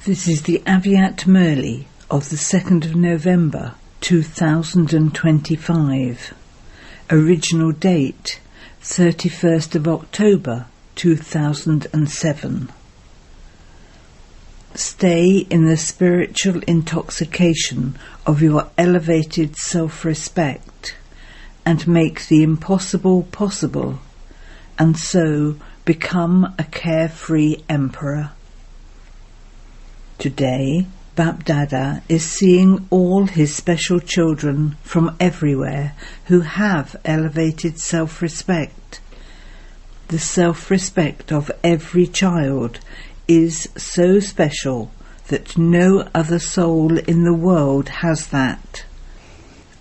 This is the English Murli of the 2nd of November 2025. Original date 31st of October 2007. Stay in the spiritual intoxication of your elevated self-respect and make the impossible possible, and so become a carefree emperor. Today, Bap-Dada is seeing all his special children from everywhere who have elevated self-respect. The self-respect of every child is so special that no other soul in the world has that.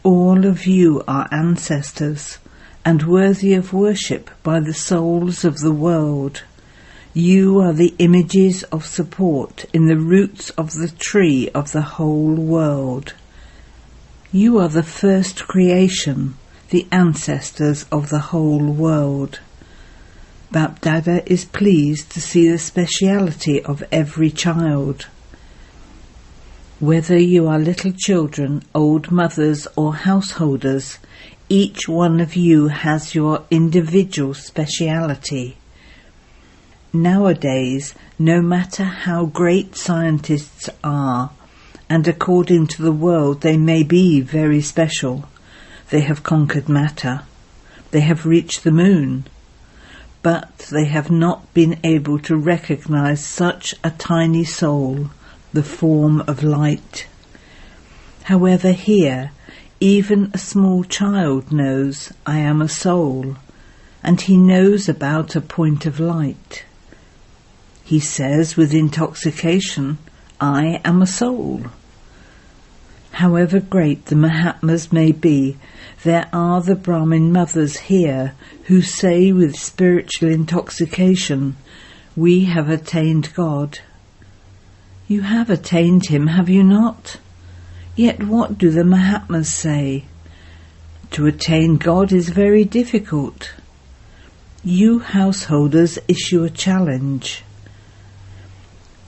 All of you are ancestors and worthy of worship by the souls of the world. You are the images of support in the roots of the tree of the whole world. You are the first creation, the ancestors of the whole world. Bap-Dada is pleased to see the speciality of every child. Whether you are little children, old mothers or householders, each one of you has your individual speciality. Nowadays, no matter how great scientists are, and according to the world they may be very special, they have conquered matter, they have reached the moon, but they have not been able to recognize such a tiny soul, the form of light. However, here, even a small child knows, I am a soul, and he knows about a point of light. He says with intoxication, I am a soul. However great the Mahatmas may be, there are the Brahmin mothers here who say with spiritual intoxication, we have attained God. You have attained him, have you not? Yet what do the Mahatmas say? To attain God is very difficult. You householders issue a challenge.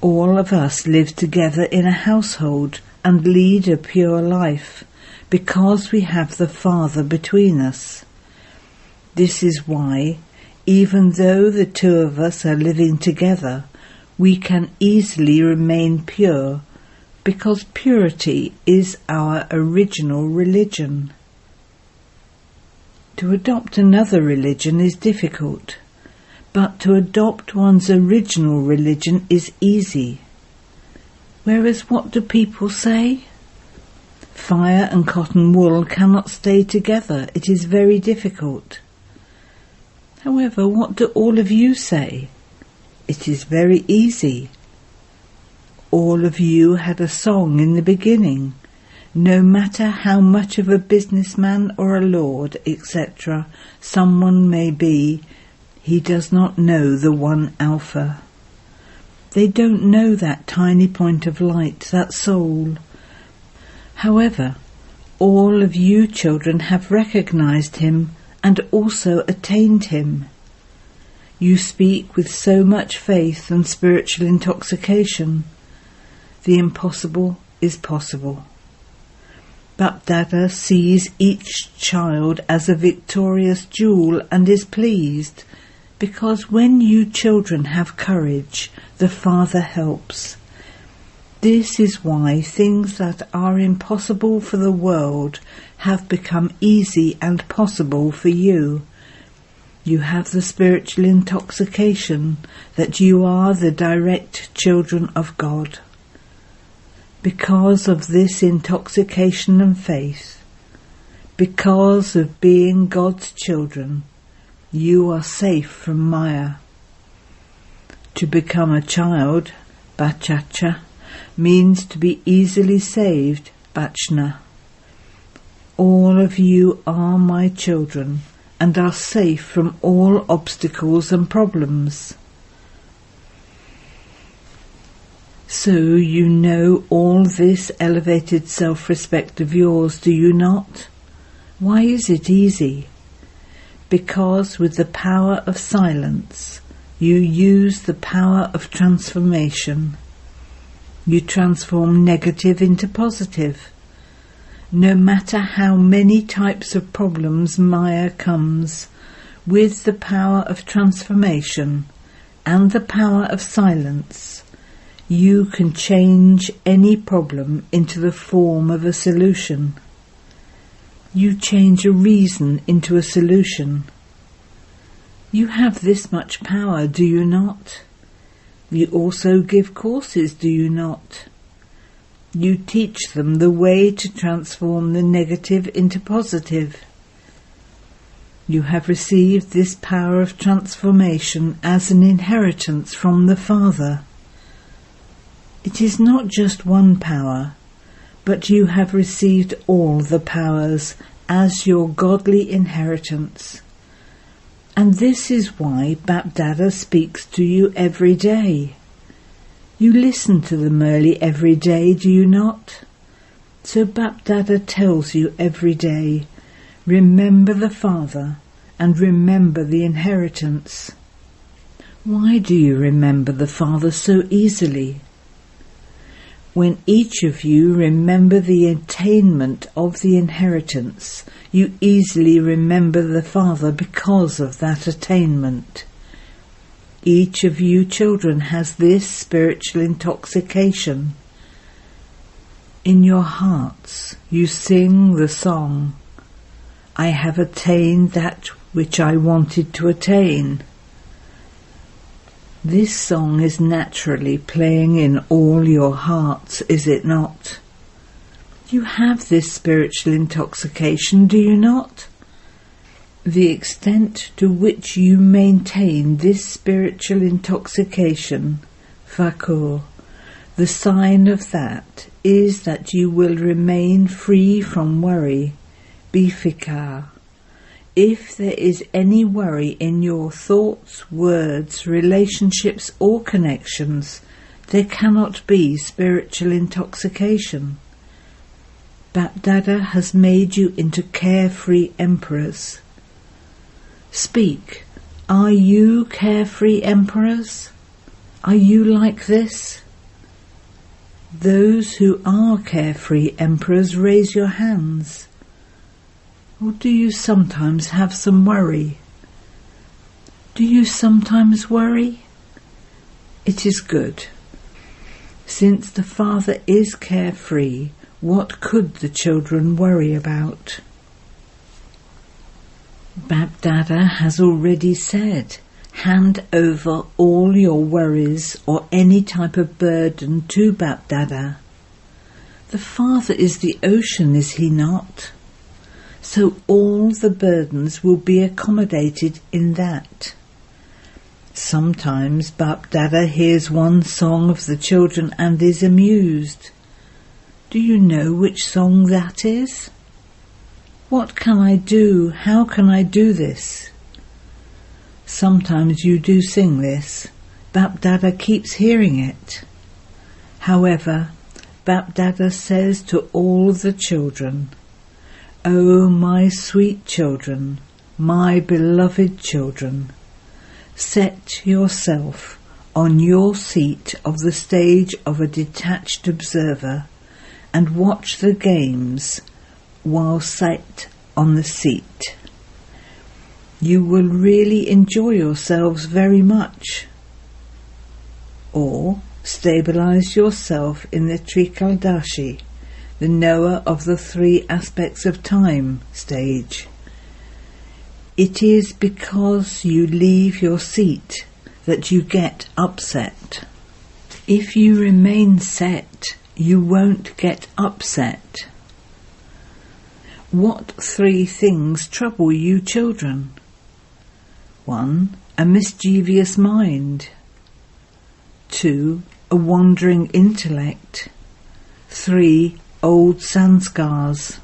All of us live together in a household and lead a pure life because we have the Father between us. This is why, even though the two of us are living together, we can easily remain pure because purity is our original religion. To adopt another religion is difficult, but to adopt one's original religion is easy. Whereas what do people say? Fire and cotton wool cannot stay together. It is very difficult. However, what do all of you say? It is very easy. All of you had a song in the beginning. No matter how much of a businessman or a lord, etc., someone may be, he does not know the one Alpha. They don't know that tiny point of light, that soul. However, all of you children have recognized him and also attained him. You speak with so much faith and spiritual intoxication. The impossible is possible. Bap-Dada sees each child as a victorious jewel and is pleased, because when you children have courage, the Father helps. This is why things that are impossible for the world have become easy and possible for you. You have the spiritual intoxication that you are the direct children of God. Because of this intoxication and faith, because of being God's children, you are safe from Maya. To become a child, Bachacha, means to be easily saved, Bachna. All of you are my children and are safe from all obstacles and problems. So you know all this elevated self-respect of yours, do you not? Why is it easy? Because with the power of silence, you use the power of transformation. You transform negative into positive. No matter how many types of problems Maya comes, with the power of transformation and the power of silence, you can change any problem into the form of a solution. You change a reason into a solution. You have this much power, do you not? You also give courses, do you not? You teach them the way to transform the negative into positive. You have received this power of transformation as an inheritance from the Father. It is not just one power, but you have received all the powers as your godly inheritance. And this is why Bapdada speaks to you every day. You listen to the Murli every day, do you not? So Bapdada tells you every day, remember the Father and remember the inheritance. Why do you remember the Father so easily? When each of you remember the attainment of the inheritance, you easily remember the Father because of that attainment. Each of you children has this spiritual intoxication. In your hearts you sing the song, I have attained that which I wanted to attain. This song is naturally playing in all your hearts, is it not? You have this spiritual intoxication, do you not? The extent to which you maintain this spiritual intoxication, Fakur, the sign of that is that you will remain free from worry, bifikar. If there is any worry in your thoughts, words, relationships or connections, there cannot be spiritual intoxication. Bapdada has made you into carefree emperors. Speak, are you carefree emperors? Are you like this? Those who are carefree emperors, raise your hands. Or do you sometimes have some worry? Do you sometimes worry? It is good. Since the Father is carefree, what could the children worry about? Bapdada has already said, hand over all your worries or any type of burden to Bapdada. The Father is the ocean, is he not? So all the burdens will be accommodated in that. Sometimes Bapdada hears one song of the children and is amused. Do you know which song that is? What can I do? How can I do this? Sometimes you do sing this. Bapdada keeps hearing it. However, Bapdada says to all the children, "Oh, my sweet children, my beloved children, set yourself on your seat of the stage of a detached observer and watch the games while sat on the seat. You will really enjoy yourselves very much." Or stabilize yourself in the Trikaldashi, the knower of the three aspects of time stage. It is because you leave your seat that you get upset. If you remain set, you won't get upset. What three things trouble you children? 1. A mischievous mind. 2. A wandering intellect. 3. Old sanskars.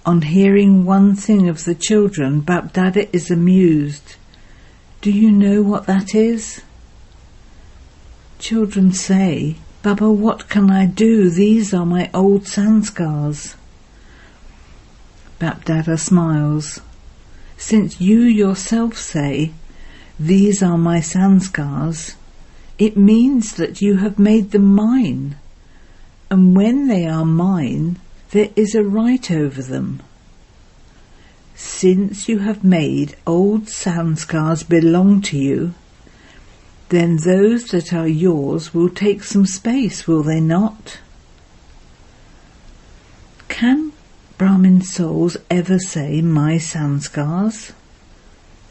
On hearing one thing of the children, Bapdada is amused. Do you know what that is? Children say, "Baba, what can I do? These are my old sanskars." Bapdada smiles. Since you yourself say, "These are my sanskars," It means that you have made them mine, and when they are mine, there is a right over them. Since you have made old sanskars belong to you, then those that are yours will take some space, will they not? Can Brahmin souls ever say, my sanskars?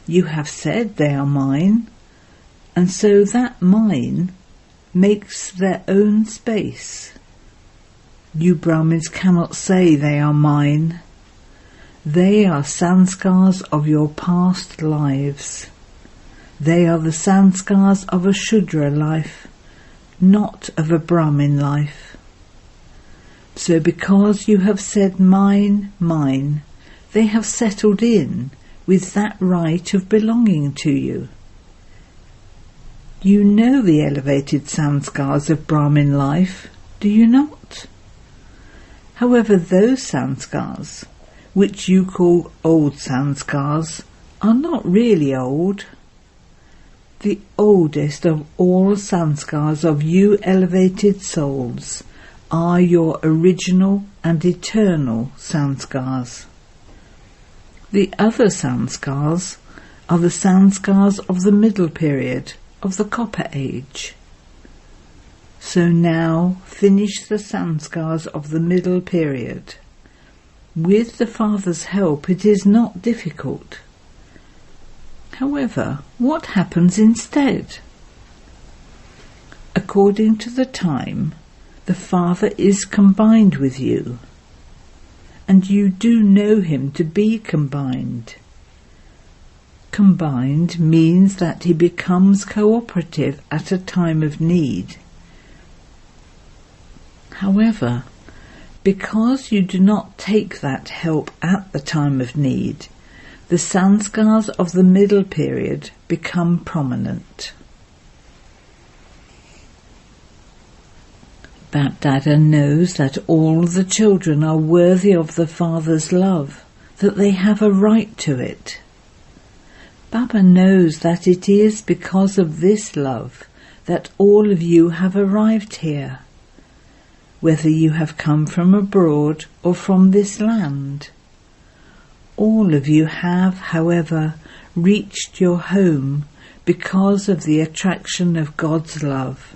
You have said they are mine, and so that mine makes their own space. You Brahmins cannot say they are mine. They are sanskars of your past lives. They are the sanskars of a Shudra life, not of a Brahmin life. So because you have said mine, mine, they have settled in with that right of belonging to you. You know the elevated sanskars of Brahmin life, do you not? However, those sanskars, which you call old sanskars, are not really old. The oldest of all sanskars of you elevated souls are your original and eternal sanskars. The other sanskars are the sanskars of the middle period, of the Copper Age. So now finish the sanskars of the middle period. With the Father's help it is not difficult. However, what happens instead? According to the time, the Father is combined with you, and you do know him to be combined. Combined means that he becomes cooperative at a time of need. However, because you do not take that help at the time of need, the sanskars of the middle period become prominent. Bapdada knows that all the children are worthy of the Father's love, that they have a right to it. Baba knows that it is because of this love that all of you have arrived here, whether you have come from abroad or from this land. All of you have, however, reached your home because of the attraction of God's love.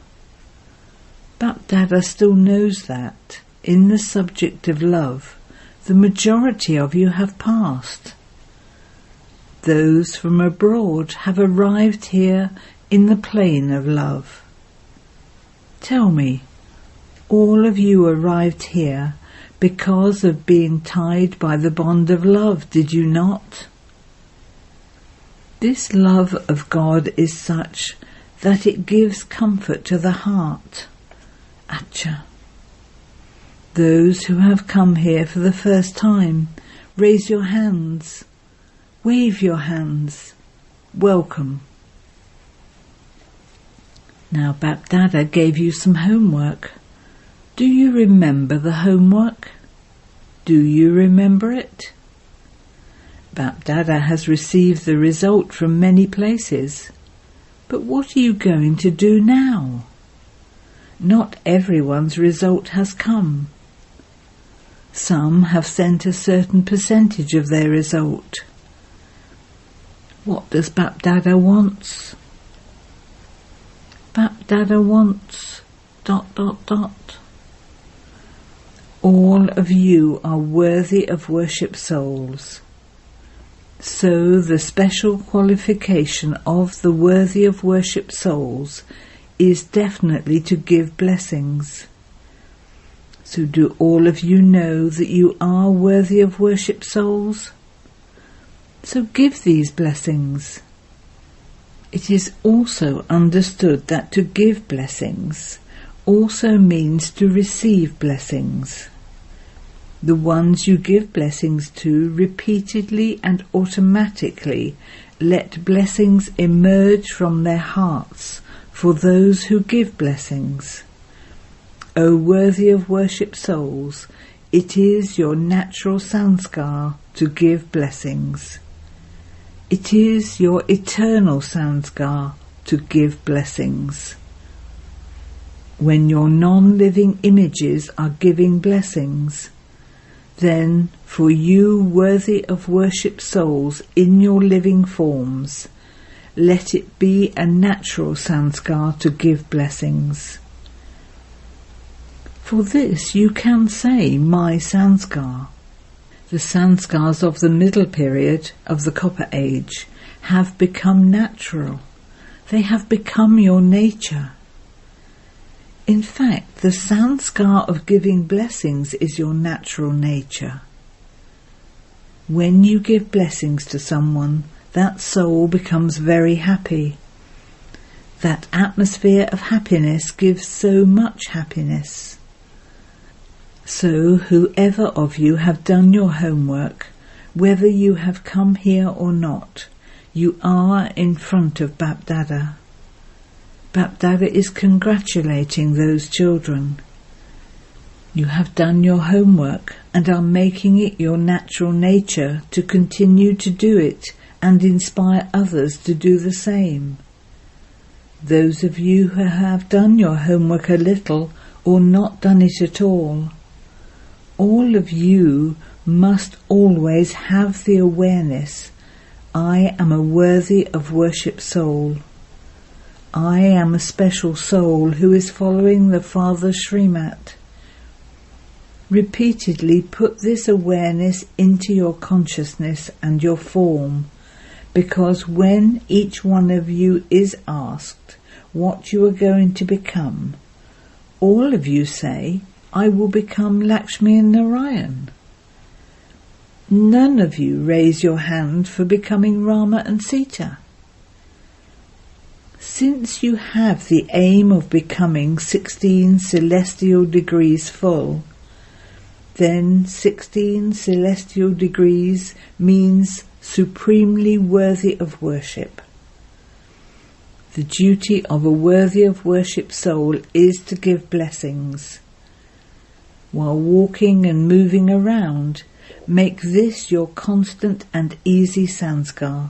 Bapdada still knows that, in the subject of love, the majority of you have passed. Those from abroad have arrived here in the plane of love. Tell me, all of you arrived here because of being tied by the bond of love, did you not? This love of God is such that it gives comfort to the heart. Acha. Those who have come here for the first time, raise your hands, wave your hands, welcome. Now Bapdada gave you some homework. Do you remember the homework? Do you remember it? Bapdada has received the result from many places. But what are you going to do now? Not everyone's result has come. Some have sent a certain percentage of their result. What does Bapdada wants? Bapdada wants ... All of you are worthy of worship souls. So the special qualification of the worthy of worship souls is definitely to give blessings. So do all of you know that you are worthy of worship souls? So give these blessings. It is also understood that to give blessings also means to receive blessings. The ones you give blessings to repeatedly and automatically let blessings emerge from their hearts for those who give blessings. O worthy of worship souls, it is your natural sanskar to give blessings. It is your eternal sanskar to give blessings. when your non-living images are giving blessings, then for you worthy of worship souls in your living forms, let it be a natural sanskar to give blessings. For this you can say, my sanskar. The sanskars of the middle period of the Copper Age have become natural. They have become your nature. In fact, the sanskar of giving blessings is your natural nature. When you give blessings to someone, that soul becomes very happy. That atmosphere of happiness gives so much happiness. So whoever of you have done your homework, whether you have come here or not, you are in front of Bapdada. Bapdada is congratulating those children. You have done your homework and are making it your natural nature to continue to do it and inspire others to do the same. Those of you who have done your homework a little or not done it at all of you must always have the awareness, I am a worthy of worship soul. I am a special soul who is following the Father's Srimat. Repeatedly put this awareness into your consciousness and your form, because when each one of you is asked what you are going to become, all of you say, I will become Lakshmi and Narayan. None of you raise your hand for becoming Rama and Sita. Since you have the aim of becoming 16 celestial degrees full, then 16 celestial degrees means supremely worthy of worship. The duty of a worthy of worship soul is to give blessings. While walking and moving around, make this your constant and easy sanskar.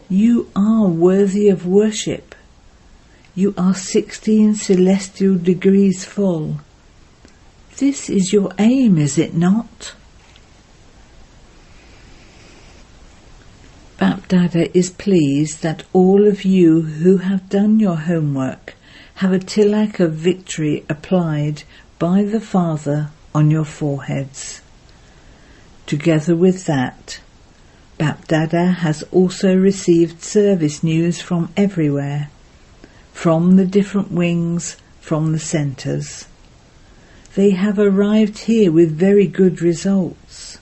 You are worthy of worship. You are 16 celestial degrees full. This is your aim, is it not? Bapdada is pleased that all of you who have done your homework have a tilak of victory applied by the Father on your foreheads. Together with that, Bapdada has also received service news from everywhere, from the different wings, from the centres. They have arrived here with very good results.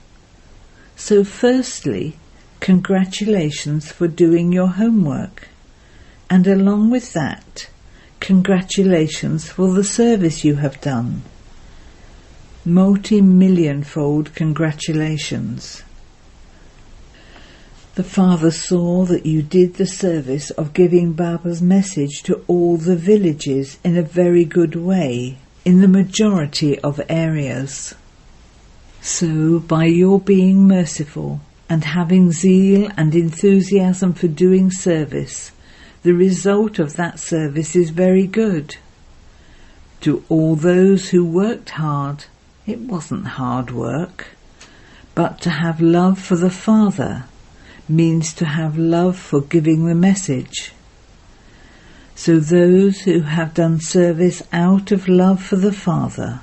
So firstly, congratulations for doing your homework, and along with that, congratulations for the service you have done. Multi-millionfold congratulations. The Father saw that you did the service of giving Baba's message to all the villages in a very good way, in the majority of areas. So, by your being merciful and having zeal and enthusiasm for doing service, the result of that service is very good. To all those who worked hard, it wasn't hard work, but to have love for the Father means to have love for giving the message. So those who have done service out of love for the Father,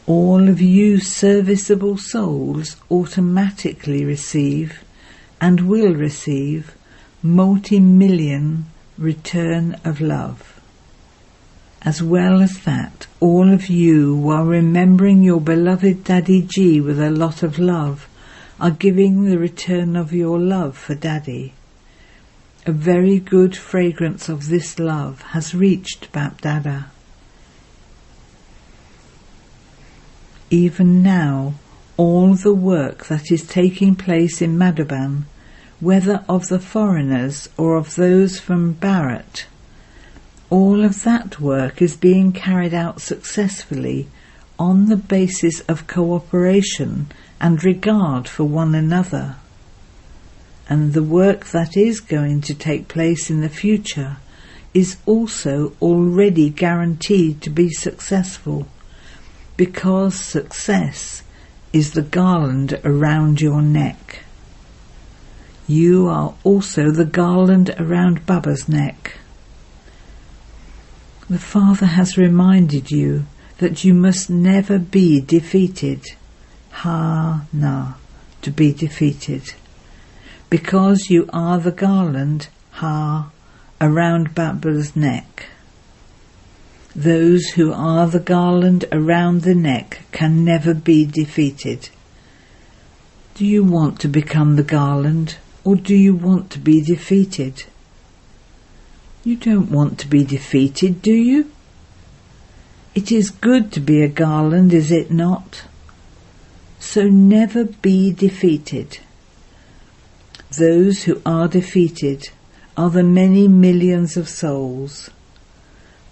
all of you serviceable souls automatically receive and will receive multi-million return of love. As well as that, all of you, while remembering your beloved Daddy Ji with a lot of love, are giving the return of your love for Daddy. A very good fragrance of this love has reached Bapdada. Even now, all the work that is taking place in Madhuban, whether of the foreigners or of those from Bharat, all of that work is being carried out successfully on the basis of cooperation and regard for one another. And the work that is going to take place in the future is also already guaranteed to be successful, because success is the garland around your neck. You are also the garland around Baba's neck. The Father has reminded you that you must never be defeated. Ha-na, to be defeated. Because you are the garland, around Baba's neck. Those who are the garland around the neck can never be defeated. Do you want to become the garland, or do you want to be defeated? You don't want to be defeated, do you? It is good to be a garland, is it not? So never be defeated. Those who are defeated are the many millions of souls.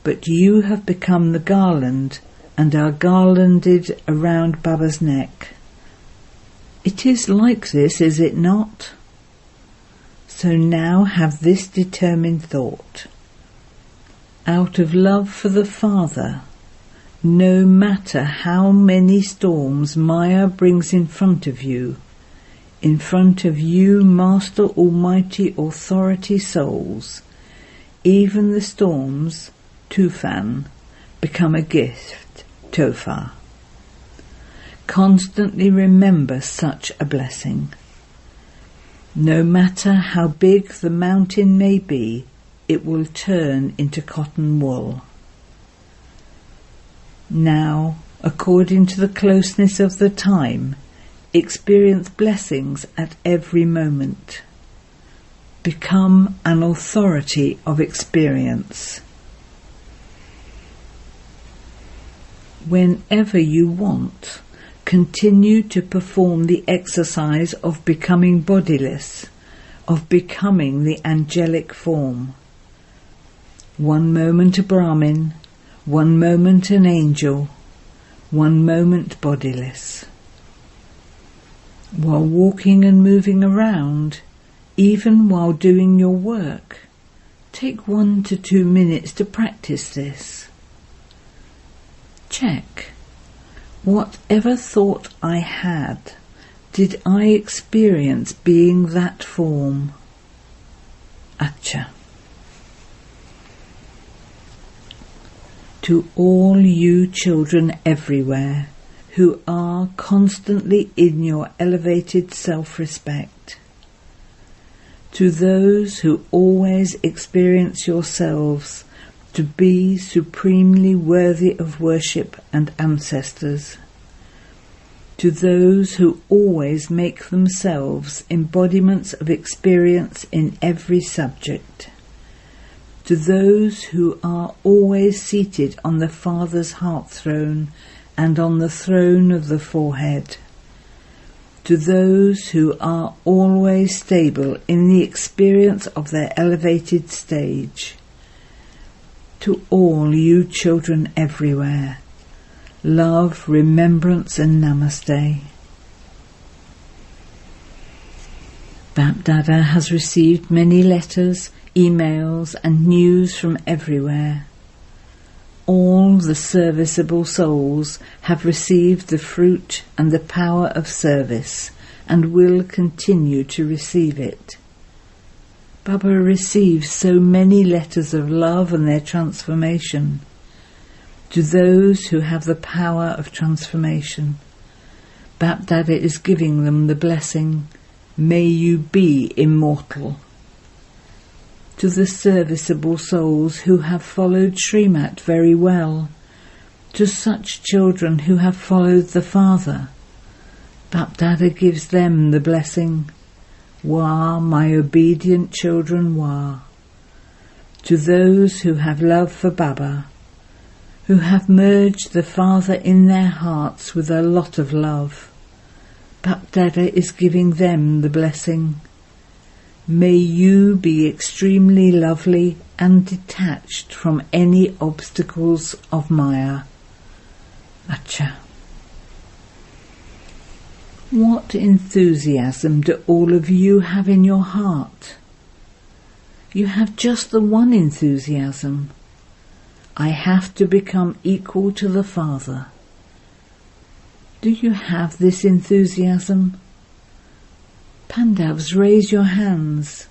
But you have become the garland and are garlanded around Baba's neck. It is like this, is it not? So now have this determined thought. Out of love for the Father, no matter how many storms Maya brings in front of you Master Almighty Authority souls, even the storms, Tufan, become a gift, Tofa. Constantly remember such a blessing. No matter how big the mountain may be, it will turn into cotton wool. Now, according to the closeness of the time, experience blessings at every moment. Become an authority of experience. Whenever you want, continue to perform the exercise of becoming bodiless, of becoming the angelic form. 1 moment a Brahmin, 1 moment an angel, 1 moment bodiless. While walking and moving around, even while doing your work, take 1 to 2 minutes to practice this. Check. Whatever thought I had, did I experience being that form? Acha. To all you children everywhere who are constantly in your elevated self-respect, to those who always experience yourselves to be supremely worthy of worship and ancestors, to those who always make themselves embodiments of experience in every subject, to those who are always seated on the Father's heart throne and on the throne of the forehead, to those who are always stable in the experience of their elevated stage, to all you children everywhere, love, remembrance and namaste. Bap-Dada has received many letters, emails and news from everywhere. All the serviceable souls have received the fruit and the power of service and will continue to receive it. Baba receives so many letters of love and their transformation. To those who have the power of transformation, Bap-Dada is giving them the blessing, may you be immortal. To the serviceable souls who have followed Srimat very well, to such children who have followed the Father, Bap-Dada gives them the blessing, Wa, my obedient children, Wa. To those who have love for Baba, who have merged the Father in their hearts with a lot of love, Bap-Dada is giving them the blessing. May you be extremely lovely and detached from any obstacles of Maya. Acha. What enthusiasm do all of you have in your heart? You have just the one enthusiasm. I have to become equal to the Father. Do you have this enthusiasm? Pandavs, raise your hands.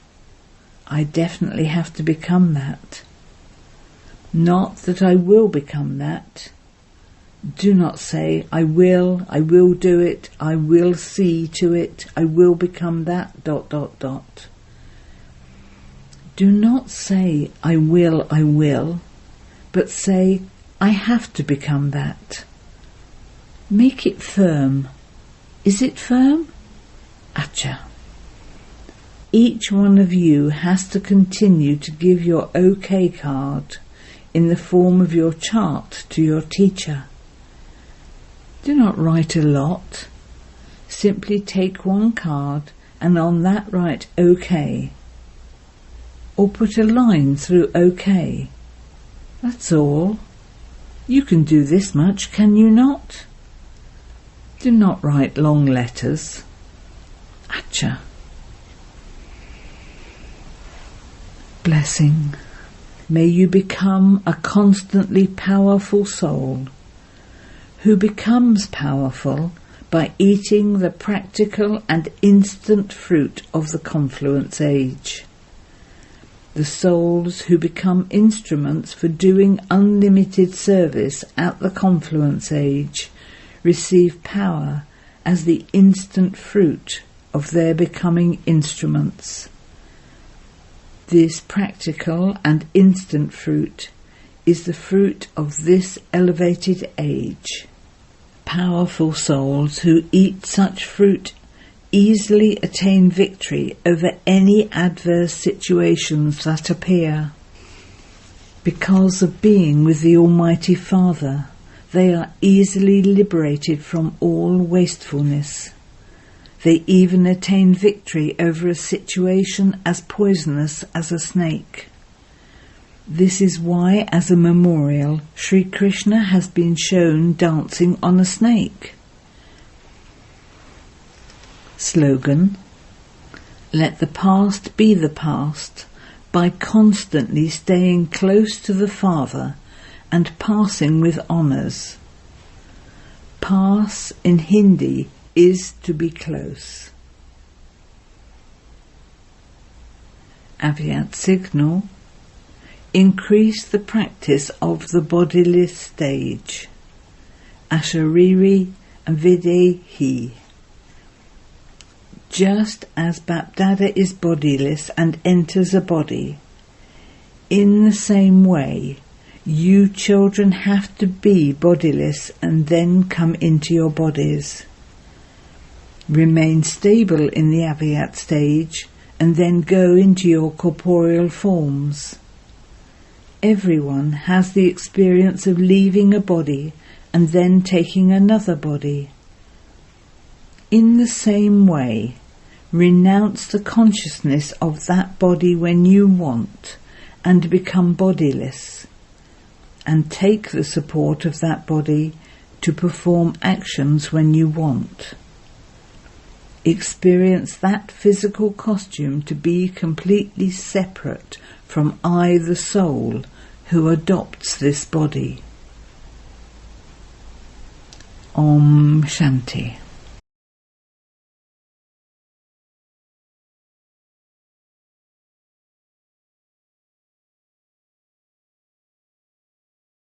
I definitely have to become that. Not that I will become that. Do not say, I will do it, I will see to it, I will become that, ... Do not say, I will, but say, I have to become that. Make it firm. Is it firm? Acha. Each one of you has to continue to give your OK card in the form of your chart to your teacher. Do not write a lot. Simply take one card and on that write OK. Or put a line through OK. That's all. You can do this much, can you not? Do not write long letters. Acha. Blessing. May you become a constantly powerful soul, who becomes powerful by eating the practical and instant fruit of the confluence age. The souls who become instruments for doing unlimited service at the confluence age receive power as the instant fruit of their becoming instruments. This practical and instant fruit is the fruit of this elevated age. Powerful souls who eat such fruit easily attain victory over any adverse situations that appear. Because of being with the Almighty Father, they are easily liberated from all wastefulness. They even attain victory over a situation as poisonous as a snake. This is why, as a memorial, Sri Krishna has been shown dancing on a snake. Slogan: Let the past be the past by constantly staying close to the Father and passing with honours. Pass in Hindi is to be close. Avyat signal: increase the practice of the bodiless stage. Ashariri and Videhi. Just as Bapdada is bodiless and enters a body, in the same way, you children have to be bodiless and then come into your bodies. Remain stable in the Avyat stage and then go into your corporeal forms. Everyone has the experience of leaving a body and then taking another body. In the same way, renounce the consciousness of that body when you want and become bodiless, and take the support of that body to perform actions when you want. Experience that physical costume to be completely separate from I, the soul, who adopts this body. Om Shanti.